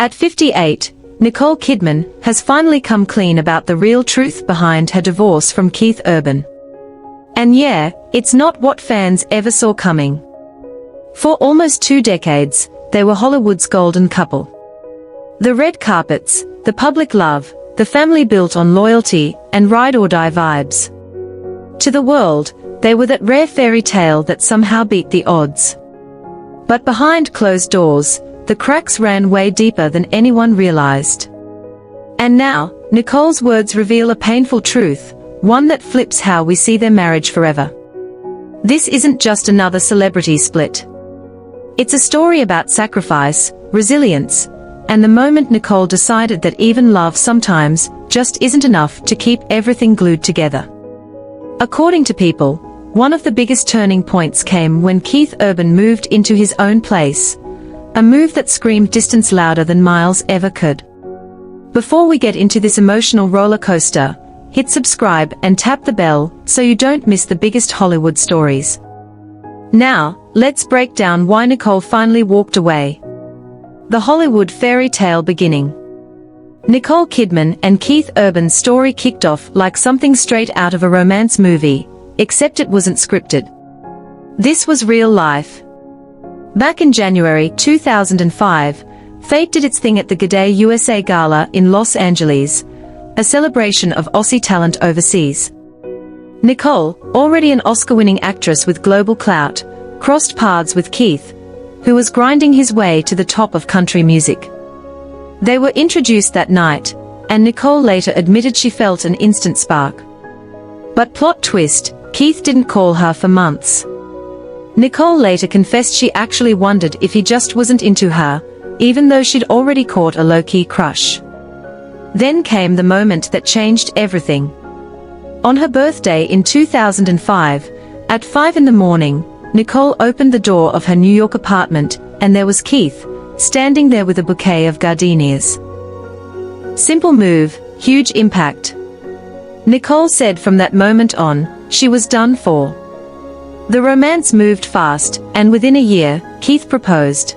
At 58, Nicole Kidman has finally come clean about the real truth behind her divorce from Keith Urban. And yeah, it's not what fans ever saw coming. For almost 2 decades, they were Hollywood's golden couple. The red carpets, the public love, the family built on loyalty and ride-or-die vibes. To the world, they were that rare fairy tale that somehow beat the odds. But behind closed doors, the cracks ran way deeper than anyone realized. And now, Nicole's words reveal a painful truth, one that flips how we see their marriage forever. This isn't just another celebrity split. It's a story about sacrifice, resilience, and the moment Nicole decided that even love sometimes just isn't enough to keep everything glued together. According to People, one of the biggest turning points came when Keith Urban moved into his own place, a move that screamed distance louder than miles ever could. Before we get into this emotional roller coaster, hit subscribe and tap the bell so you don't miss the biggest Hollywood stories. Now, let's break down why Nicole finally walked away. The Hollywood fairy tale beginning. Nicole Kidman and Keith Urban's story kicked off like something straight out of a romance movie, except it wasn't scripted. This was real life. Back in January 2005, fate did its thing at the G'day USA Gala in Los Angeles, a celebration of Aussie talent overseas. Nicole, already an Oscar-winning actress with global clout, crossed paths with Keith, who was grinding his way to the top of country music. They were introduced that night, and Nicole later admitted she felt an instant spark. But plot twist, Keith didn't call her for months. Nicole later confessed she actually wondered if he just wasn't into her, even though she'd already caught a low-key crush. Then came the moment that changed everything. On her birthday in 2005, at 5 in the morning, Nicole opened the door of her New York apartment, and there was Keith, standing there with a bouquet of gardenias. Simple move, huge impact. Nicole said from that moment on, she was done for. The romance moved fast, and within a year, Keith proposed.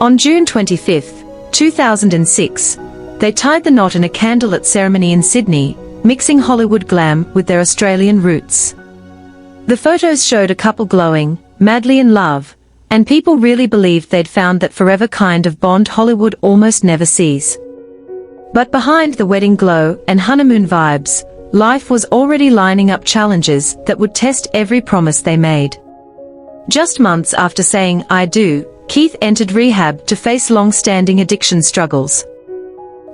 On June 25, 2006, they tied the knot in a candlelit ceremony in Sydney, mixing Hollywood glam with their Australian roots. The photos showed a couple glowing, madly in love, and people really believed they'd found that forever kind of bond Hollywood almost never sees. But behind the wedding glow and honeymoon vibes, life was already lining up challenges that would test every promise they made. Just months after saying "I do," Keith entered rehab to face long-standing addiction struggles.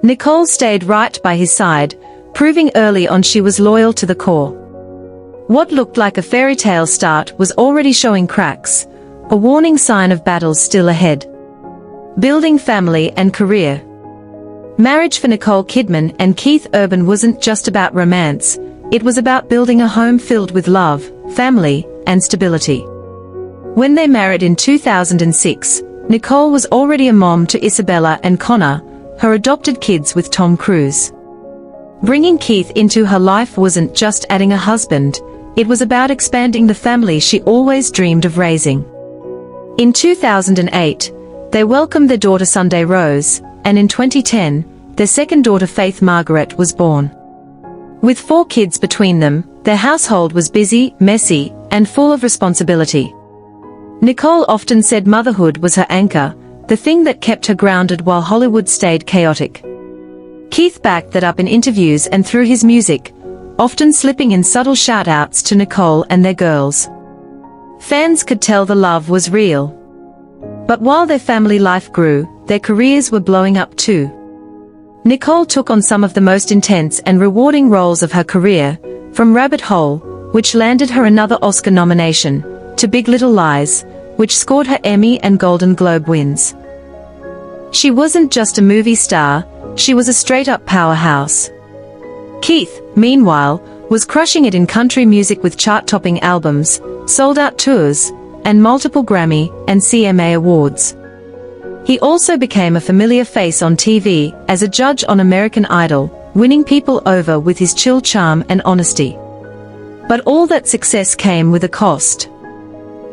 Nicole stayed right by his side, proving early on she was loyal to the core. What looked like a fairy tale start was already showing cracks, a warning sign of battles still ahead. Building family and career. Marriage for Nicole Kidman and Keith Urban wasn't just about romance, it was about building a home filled with love, family, and stability. When they married in 2006, Nicole was already a mom to Isabella and Connor, her adopted kids with Tom Cruise. Bringing Keith into her life wasn't just adding a husband, it was about expanding the family she always dreamed of raising. In 2008, they welcomed their daughter Sunday Rose, and in 2010, their second daughter Faith Margaret was born. With 4 kids between them, their household was busy, messy, and full of responsibility. Nicole often said motherhood was her anchor, the thing that kept her grounded while Hollywood stayed chaotic. Keith backed that up in interviews and through his music, often slipping in subtle shout-outs to Nicole and their girls. Fans could tell the love was real. But while their family life grew, their careers were blowing up too. Nicole took on some of the most intense and rewarding roles of her career, from Rabbit Hole, which landed her another Oscar nomination, to Big Little Lies, which scored her Emmy and Golden Globe wins. She wasn't just a movie star, she was a straight-up powerhouse. Keith, meanwhile, was crushing it in country music with chart-topping albums, sold-out tours, and multiple Grammy and CMA awards. He also became a familiar face on TV as a judge on American Idol, winning people over with his chill charm and honesty. But all that success came with a cost.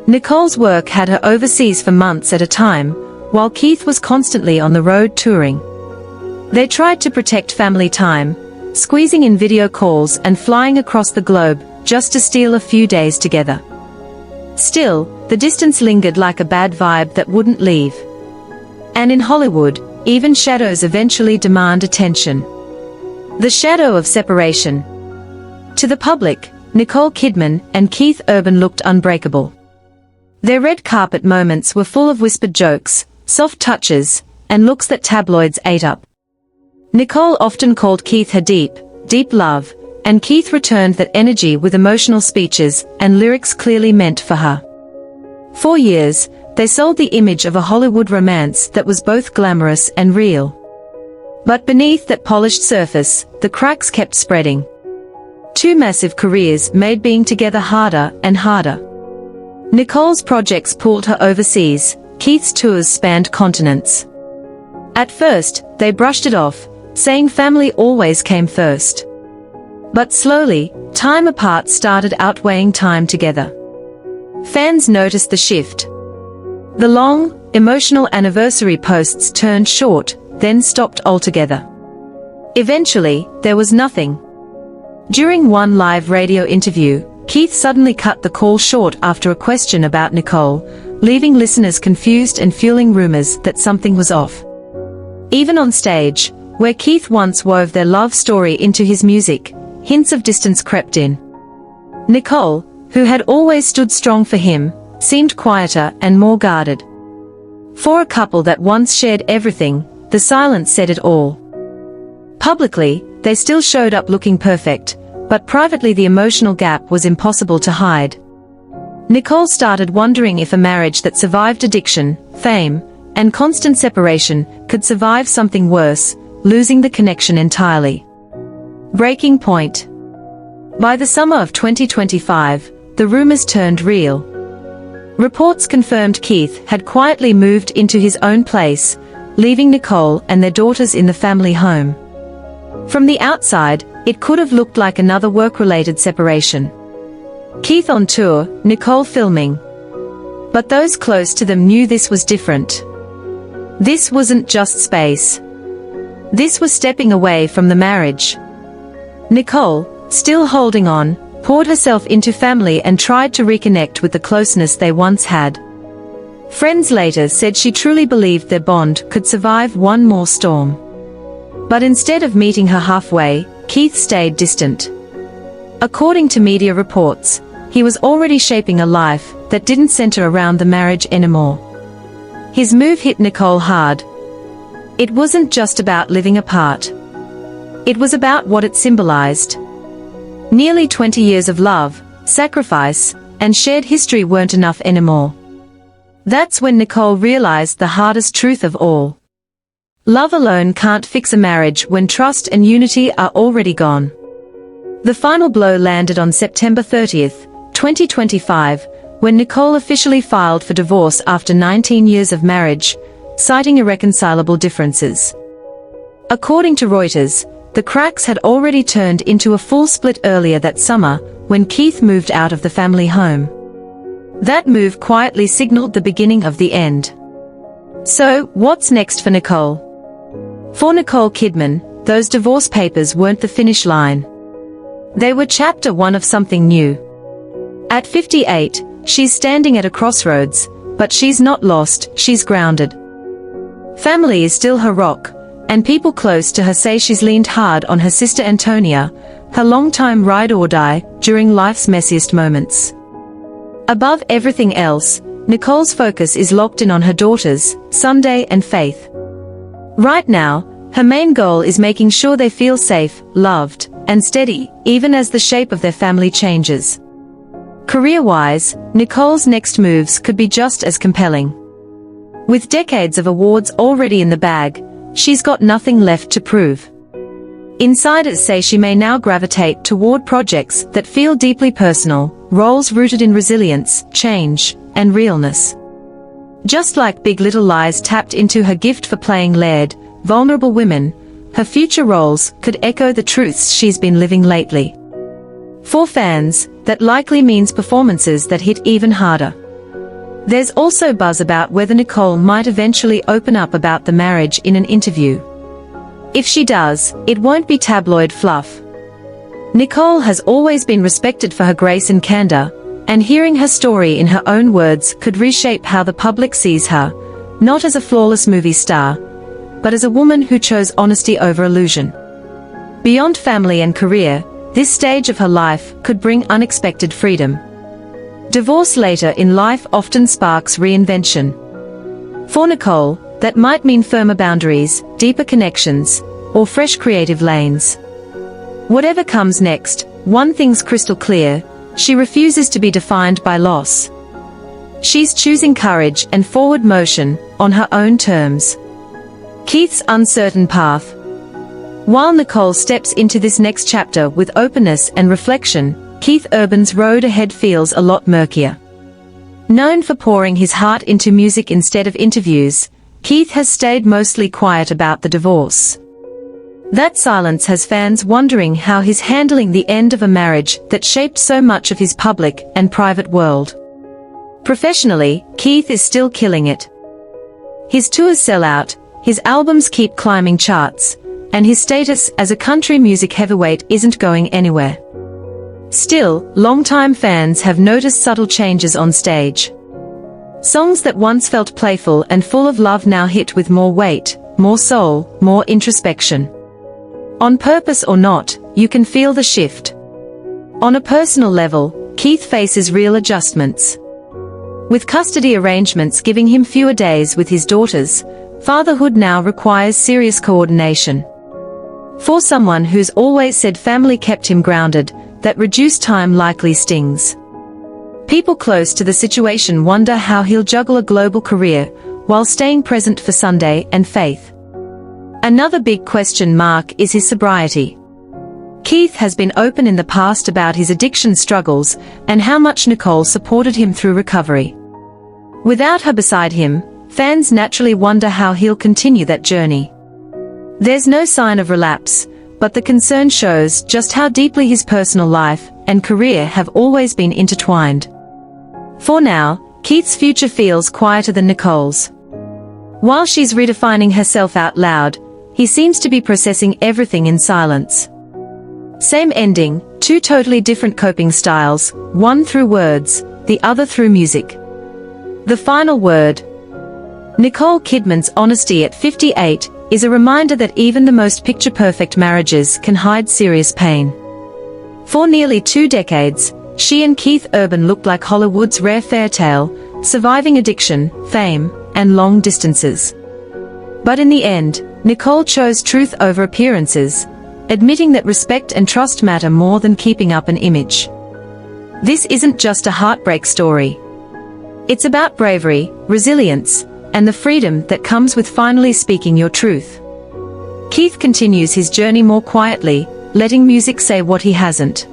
Nicole's work had her overseas for months at a time, while Keith was constantly on the road touring. They tried to protect family time, squeezing in video calls and flying across the globe just to steal a few days together. Still, the distance lingered like a bad vibe that wouldn't leave. And in Hollywood, even shadows eventually demand attention. The shadow of separation. To the public, Nicole Kidman and Keith Urban looked unbreakable. Their red carpet moments were full of whispered jokes, soft touches, and looks that tabloids ate up. Nicole often called Keith her deep, deep love, and Keith returned that energy with emotional speeches and lyrics clearly meant for her. For years, they sold the image of a Hollywood romance that was both glamorous and real. But beneath that polished surface, the cracks kept spreading. Two massive careers made being together harder and harder. Nicole's projects pulled her overseas, Keith's tours spanned continents. At first, they brushed it off, saying family always came first. But slowly, time apart started outweighing time together. Fans noticed the shift. The long, emotional anniversary posts turned short, then stopped altogether. Eventually, there was nothing. During one live radio interview, Keith suddenly cut the call short after a question about Nicole, leaving listeners confused and fueling rumors that something was off. Even on stage, where Keith once wove their love story into his music, hints of distance crept in. Nicole, who had always stood strong for him, seemed quieter and more guarded. For a couple that once shared everything, the silence said it all. Publicly, they still showed up looking perfect, but privately the emotional gap was impossible to hide. Nicole started wondering if a marriage that survived addiction, fame, and constant separation could survive something worse, losing the connection entirely. Breaking point. By the summer of 2025, the rumors turned real. Reports confirmed Keith had quietly moved into his own place, leaving Nicole and their daughters in the family home. From the outside, it could have looked like another work-related separation. Keith on tour, Nicole filming. But those close to them knew this was different. This wasn't just space. This was stepping away from the marriage. Nicole, still holding on, poured herself into family and tried to reconnect with the closeness they once had. Friends later said she truly believed their bond could survive one more storm. But instead of meeting her halfway, Keith stayed distant. According to media reports, he was already shaping a life that didn't center around the marriage anymore. His move hit Nicole hard. It wasn't just about living apart. It was about what it symbolized. Nearly 20 years of love, sacrifice, and shared history weren't enough anymore. That's when Nicole realized the hardest truth of all. Love alone can't fix a marriage when trust and unity are already gone. The final blow landed on September 30th, 2025, when Nicole officially filed for divorce after 19 years of marriage, citing irreconcilable differences. According to Reuters, the cracks had already turned into a full split earlier that summer, when Keith moved out of the family home. That move quietly signaled the beginning of the end. So, what's next for Nicole? For Nicole Kidman, those divorce papers weren't the finish line. They were chapter 1 of something new. At 58, she's standing at a crossroads, but she's not lost, she's grounded. Family is still her rock, and people close to her say she's leaned hard on her sister Antonia, her longtime ride-or-die, during life's messiest moments. Above everything else, Nicole's focus is locked in on her daughters, Sunday and Faith. Right now, her main goal is making sure they feel safe, loved, and steady, even as the shape of their family changes. Career-wise, Nicole's next moves could be just as compelling. With decades of awards already in the bag, she's got nothing left to prove. Insiders say she may now gravitate toward projects that feel deeply personal, roles rooted in resilience, change, and realness. Just like Big Little Lies tapped into her gift for playing layered, vulnerable women, her future roles could echo the truths she's been living lately. For fans, that likely means performances that hit even harder. There's also buzz about whether Nicole might eventually open up about the marriage in an interview. If she does, it won't be tabloid fluff. Nicole has always been respected for her grace and candor, and hearing her story in her own words could reshape how the public sees her, not as a flawless movie star, but as a woman who chose honesty over illusion. Beyond family and career, this stage of her life could bring unexpected freedom. Divorce later in life often sparks reinvention. For Nicole, that might mean firmer boundaries, deeper connections, or fresh creative lanes. Whatever comes next, one thing's crystal clear: she refuses to be defined by loss. She's choosing courage and forward motion on her own terms. Keith's uncertain path. While Nicole steps into this next chapter with openness and reflection, Keith Urban's road ahead feels a lot murkier. Known for pouring his heart into music instead of interviews, Keith has stayed mostly quiet about the divorce. That silence has fans wondering how he's handling the end of a marriage that shaped so much of his public and private world. Professionally, Keith is still killing it. His tours sell out, his albums keep climbing charts, and his status as a country music heavyweight isn't going anywhere. Still, longtime fans have noticed subtle changes on stage. Songs that once felt playful and full of love now hit with more weight, more soul, more introspection. On purpose or not, you can feel the shift. On a personal level, Keith faces real adjustments. With custody arrangements giving him fewer days with his daughters, fatherhood now requires serious coordination. For someone who's always said family kept him grounded, that reduced time likely stings. People close to the situation wonder how he'll juggle a global career while staying present for Sunday and faith. Another big question mark is his sobriety. Keith has been open in the past about his addiction struggles and how much Nicole supported him through recovery. Without her beside him, fans naturally wonder how he'll continue that journey. There's no sign of relapse, but the concern shows just how deeply his personal life and career have always been intertwined. For now, Keith's future feels quieter than Nicole's. While she's redefining herself out loud, he seems to be processing everything in silence. Same ending, two totally different coping styles, one through words, the other through music. The final word. Nicole Kidman's honesty at 58 is a reminder that even the most picture-perfect marriages can hide serious pain. For nearly 2 decades, she and Keith Urban looked like Hollywood's rare fairytale, surviving addiction, fame, and long distances. But in the end, Nicole chose truth over appearances, admitting that respect and trust matter more than keeping up an image. This isn't just a heartbreak story. It's about bravery, resilience, and the freedom that comes with finally speaking your truth. Keith continues his journey more quietly, letting music say what he hasn't.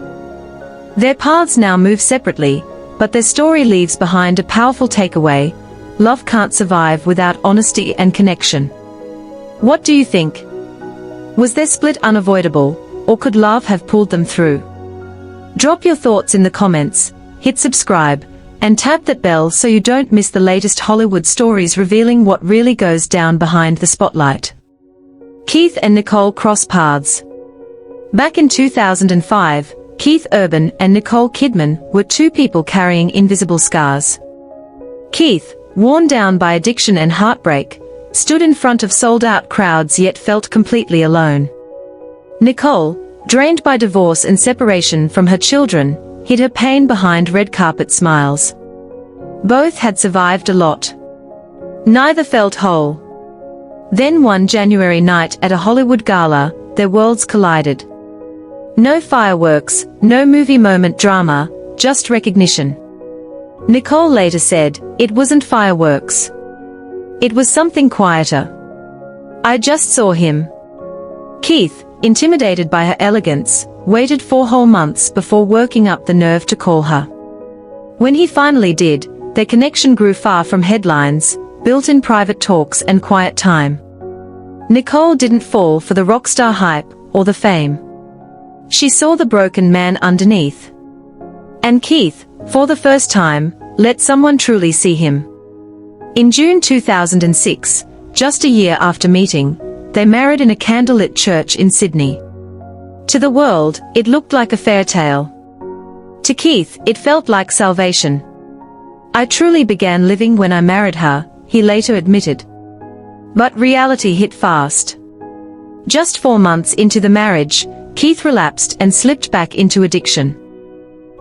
Their paths now move separately, but their story leaves behind a powerful takeaway: love can't survive without honesty and connection. What do you think? Was their split unavoidable, or could love have pulled them through? Drop your thoughts in the comments, hit subscribe, and tap that bell so you don't miss the latest Hollywood stories revealing what really goes down behind the spotlight. Keith and Nicole cross paths. Back in 2005, Keith Urban and Nicole Kidman were two people carrying invisible scars. Keith, worn down by addiction and heartbreak, stood in front of sold-out crowds yet felt completely alone. Nicole, drained by divorce and separation from her children, hid her pain behind red carpet smiles. Both had survived a lot. Neither felt whole. Then one January night at a Hollywood gala, their worlds collided. No fireworks, no movie moment drama, just recognition. Nicole later said, "It wasn't fireworks. It was something quieter. I just saw him." Keith, intimidated by her elegance, waited 4 whole months before working up the nerve to call her. When he finally did, their connection grew far from headlines, built in private talks and quiet time. Nicole didn't fall for the rock star hype or the fame. She saw the broken man underneath. And Keith, for the first time, let someone truly see him. In June 2006, just a year after meeting, they married in a candlelit church in Sydney. To the world, it looked like a fairy tale. To Keith, it felt like salvation. "I truly began living when I married her," he later admitted. But reality hit fast. Just 4 months into the marriage, Keith relapsed and slipped back into addiction.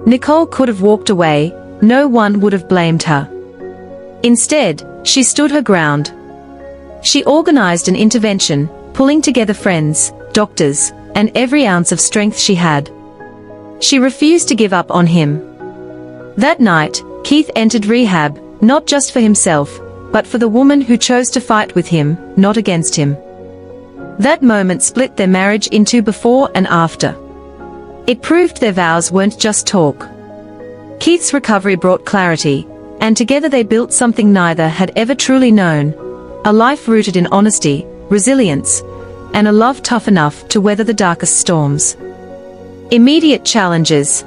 Nicole could have walked away, no one would have blamed her. Instead, she stood her ground. She organized an intervention, pulling together friends, doctors, and every ounce of strength she had. She refused to give up on him. That night, Keith entered rehab, not just for himself, but for the woman who chose to fight with him, not against him. That moment split their marriage into before and after. It proved their vows weren't just talk. Keith's recovery brought clarity, and together they built something neither had ever truly known: a life rooted in honesty, resilience, and a love tough enough to weather the darkest storms. Immediate challenges.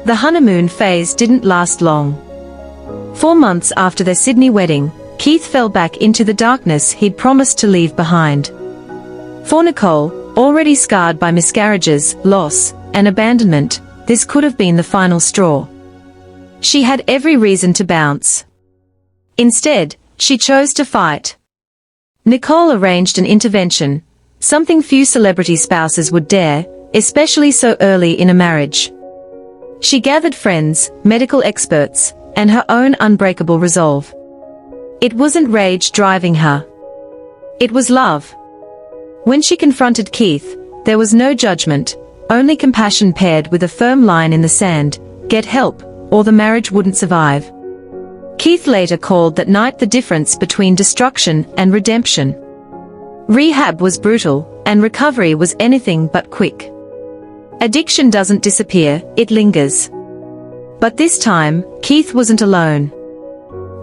The honeymoon phase didn't last long. 4 months after their Sydney wedding, Keith fell back into the darkness he'd promised to leave behind. For Nicole, already scarred by miscarriages, loss, and abandonment, this could have been the final straw. She had every reason to bounce. Instead, she chose to fight. Nicole arranged an intervention, something few celebrity spouses would dare, especially so early in a marriage. She gathered friends, medical experts, and her own unbreakable resolve. It wasn't rage driving her. It was love. When she confronted Keith, there was no judgment, only compassion paired with a firm line in the sand: get help, or the marriage wouldn't survive. Keith later called that night the difference between destruction and redemption. Rehab was brutal, and recovery was anything but quick. Addiction doesn't disappear, it lingers. But this time, Keith wasn't alone.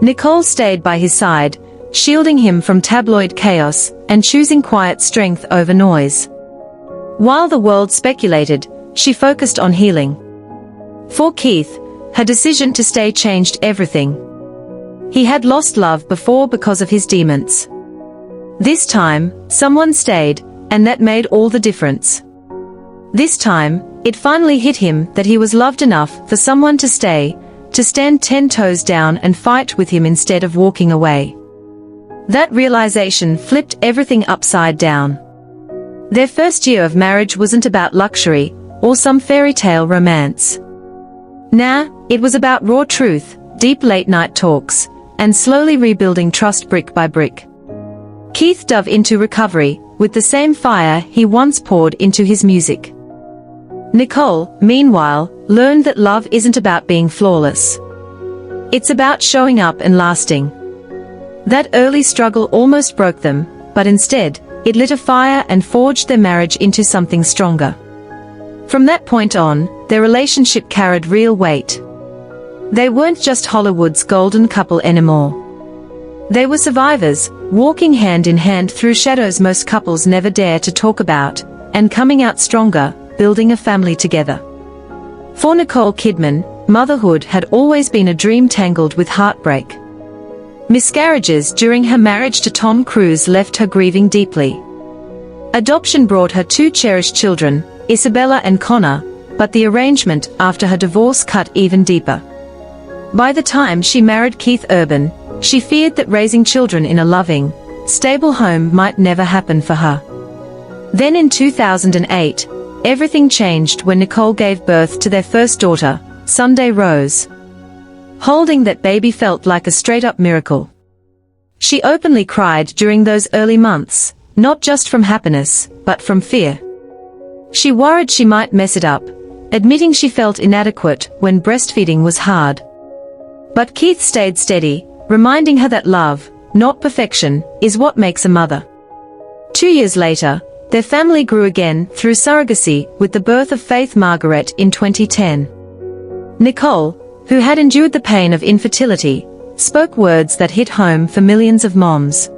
Nicole stayed by his side, shielding him from tabloid chaos and choosing quiet strength over noise. While the world speculated, she focused on healing. For Keith, her decision to stay changed everything. He had lost love before because of his demons. This time, someone stayed, and that made all the difference. This time, it finally hit him that he was loved enough for someone to stay, to stand 10 toes down and fight with him instead of walking away. That realization flipped everything upside down. Their first year of marriage wasn't about luxury, or some fairy tale romance. Nah, it was about raw truth, deep late-night talks, and slowly rebuilding trust brick by brick. Keith dove into recovery, with the same fire he once poured into his music. Nicole, meanwhile, learned that love isn't about being flawless. It's about showing up and lasting. That early struggle almost broke them, but instead, it lit a fire and forged their marriage into something stronger. From that point on, their relationship carried real weight. They weren't just Hollywood's golden couple anymore. They were survivors, walking hand in hand through shadows most couples never dare to talk about, and coming out stronger, building a family together. For Nicole Kidman, motherhood had always been a dream tangled with heartbreak. Miscarriages during her marriage to Tom Cruise left her grieving deeply. Adoption brought her 2 cherished children, Isabella and Connor, but the arrangement after her divorce cut even deeper. By the time she married Keith Urban, she feared that raising children in a loving, stable home might never happen for her. Then in 2008, everything changed when Nicole gave birth to their first daughter, Sunday Rose. Holding that baby felt like a straight-up miracle. She openly cried during those early months, not just from happiness, but from fear. She worried she might mess it up, admitting she felt inadequate when breastfeeding was hard. But Keith stayed steady, reminding her that love, not perfection, is what makes a mother. 2 years later, their family grew again through surrogacy with the birth of Faith Margaret in 2010. Nicole, who had endured the pain of infertility, spoke words that hit home for millions of moms.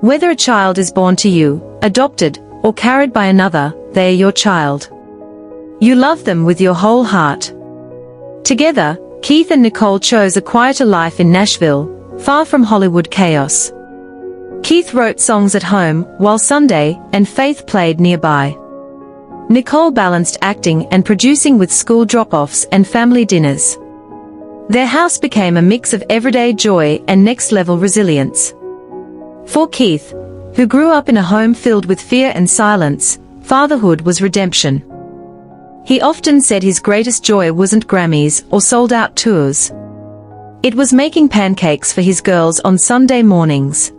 Whether a child is born to you, adopted, or carried by another, they are your child. You love them with your whole heart. Together, Keith and Nicole chose a quieter life in Nashville, far from Hollywood chaos. Keith wrote songs at home, while Sunday and Faith played nearby. Nicole balanced acting and producing with school drop-offs and family dinners. Their house became a mix of everyday joy and next-level resilience. For Keith, who grew up in a home filled with fear and silence, fatherhood was redemption. He often said his greatest joy wasn't Grammys or sold-out tours. It was making pancakes for his girls on Sunday mornings.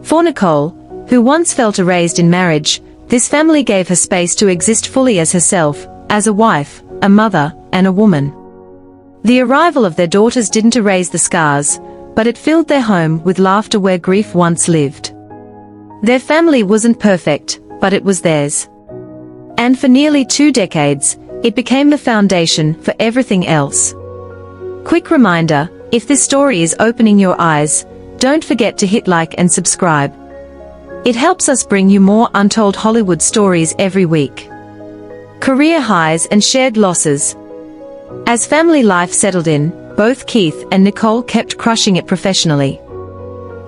For Nicole, who once felt erased in marriage, this family gave her space to exist fully as herself, as a wife, a mother, and a woman. The arrival of their daughters didn't erase the scars, but it filled their home with laughter where grief once lived. Their family wasn't perfect, but it was theirs. And for nearly 2 decades, it became the foundation for everything else. Quick reminder, if this story is opening your eyes, don't forget to hit like and subscribe. It helps us bring you more untold Hollywood stories every week. Career highs and shared losses. As family life settled in, both Keith and Nicole kept crushing it professionally.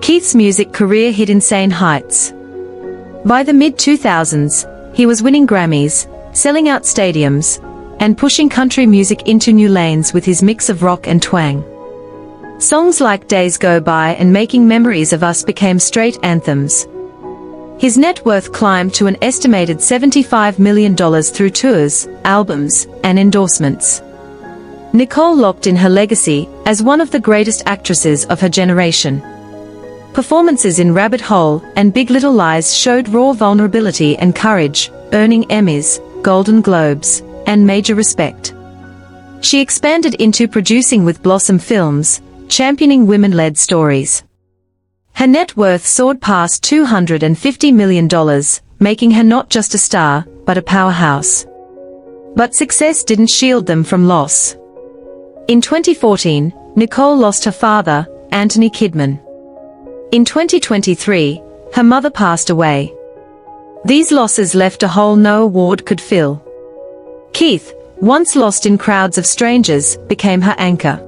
Keith's music career hit insane heights. By the mid-2000s, he was winning Grammys, selling out stadiums, and pushing country music into new lanes with his mix of rock and twang. Songs like Days Go By and Making Memories of Us became straight anthems. His net worth climbed to an estimated $75 million through tours, albums, and endorsements. Nicole locked in her legacy as one of the greatest actresses of her generation. Performances in Rabbit Hole and Big Little Lies showed raw vulnerability and courage, earning Emmys, Golden Globes, and major respect. She expanded into producing with Blossom Films, championing women-led stories. Her net worth soared past $250 million, making her not just a star, but a powerhouse. But success didn't shield them from loss. In 2014, Nicole lost her father, Anthony Kidman. In 2023, her mother passed away. These losses left a hole no award could fill. Keith, once lost in crowds of strangers, became her anchor.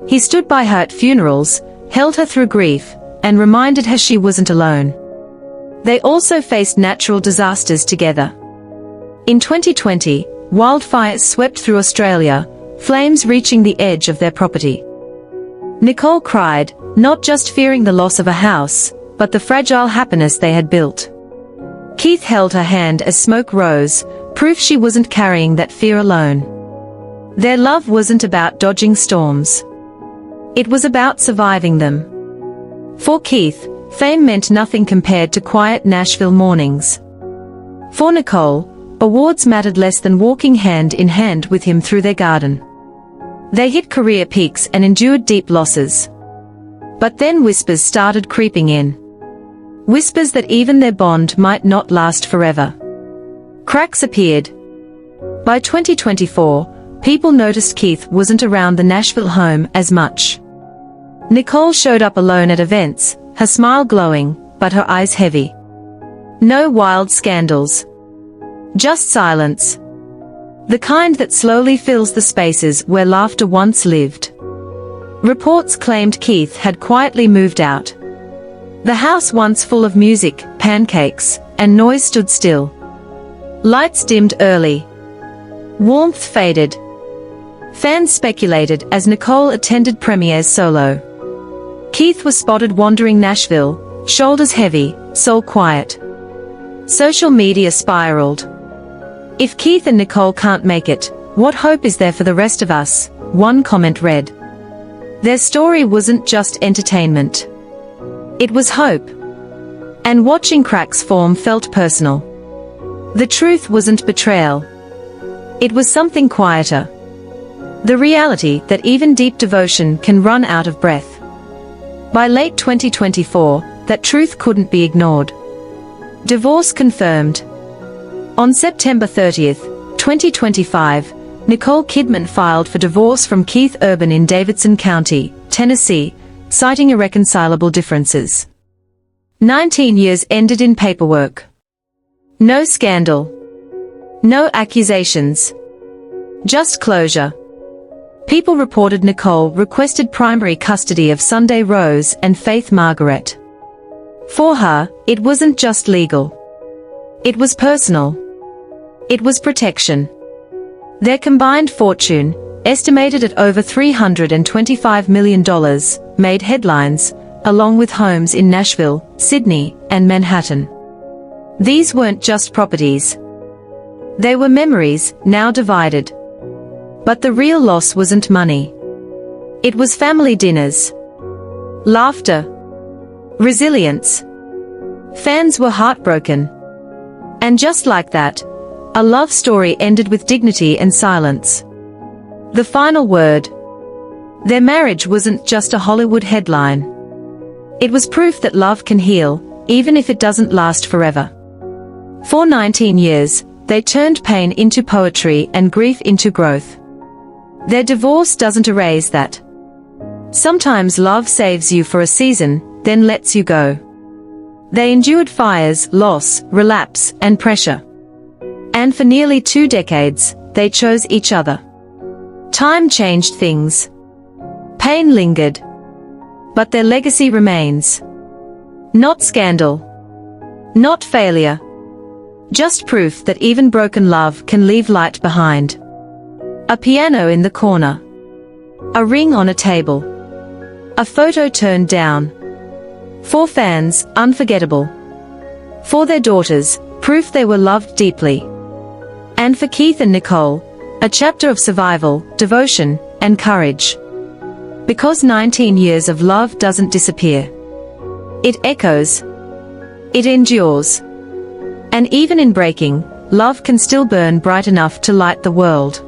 He stood by her at funerals, held her through grief, and reminded her she wasn't alone. They also faced natural disasters together. In 2020, wildfires swept through Australia, flames reaching the edge of their property. Nicole cried, not just fearing the loss of a house, but the fragile happiness they had built. Keith held her hand as smoke rose, proof she wasn't carrying that fear alone. Their love wasn't about dodging storms. It was about surviving them. For Keith, fame meant nothing compared to quiet Nashville mornings. For Nicole, awards mattered less than walking hand in hand with him through their garden. They hit career peaks and endured deep losses. But then whispers started creeping in. Whispers that even their bond might not last forever. Cracks appeared. By 2024, people noticed Keith wasn't around the Nashville home as much. Nicole showed up alone at events, her smile glowing, but her eyes heavy. No wild scandals. Just silence. The kind that slowly fills the spaces where laughter once lived. Reports claimed Keith had quietly moved out. The house once full of music, pancakes, and noise stood still. Lights dimmed early. Warmth faded. Fans speculated as Nicole attended premieres solo. Keith was spotted wandering Nashville, shoulders heavy, soul quiet. Social media spiraled. If Keith and Nicole can't make it, what hope is there for the rest of us? One comment read. Their story wasn't just entertainment. It was hope. And watching cracks form felt personal. The truth wasn't betrayal. It was something quieter. The reality that even deep devotion can run out of breath. By late 2024, that truth couldn't be ignored. Divorce confirmed. On September 30th, 2025, Nicole Kidman filed for divorce from Keith Urban in Davidson County, Tennessee, citing irreconcilable differences. 19 years ended in paperwork. No scandal. No accusations. Just closure. People reported Nicole requested primary custody of Sunday Rose and Faith Margaret. For her, it wasn't just legal. It was personal. It was protection. Their combined fortune, estimated at over $325 million, made headlines, along with homes in Nashville, Sydney, and Manhattan. These weren't just properties. They were memories, now divided. But the real loss wasn't money. It was family dinners. Laughter. Resilience. Fans were heartbroken. And just like that, a love story ended with dignity and silence. The final word. Their marriage wasn't just a Hollywood headline. It was proof that love can heal, even if it doesn't last forever. For 19 years, they turned pain into poetry and grief into growth. Their divorce doesn't erase that. Sometimes love saves you for a season, then lets you go. They endured fires, loss, relapse, and pressure. And for nearly 2 decades, they chose each other. Time changed things. Pain lingered. But their legacy remains. Not scandal. Not failure. Just proof that even broken love can leave light behind. A piano in the corner. A ring on a table. A photo turned down. For fans, unforgettable. For their daughters, proof they were loved deeply. And for Keith and Nicole, a chapter of survival, devotion, and courage. Because 19 years of love doesn't disappear. It echoes. It endures. And even in breaking, love can still burn bright enough to light the world.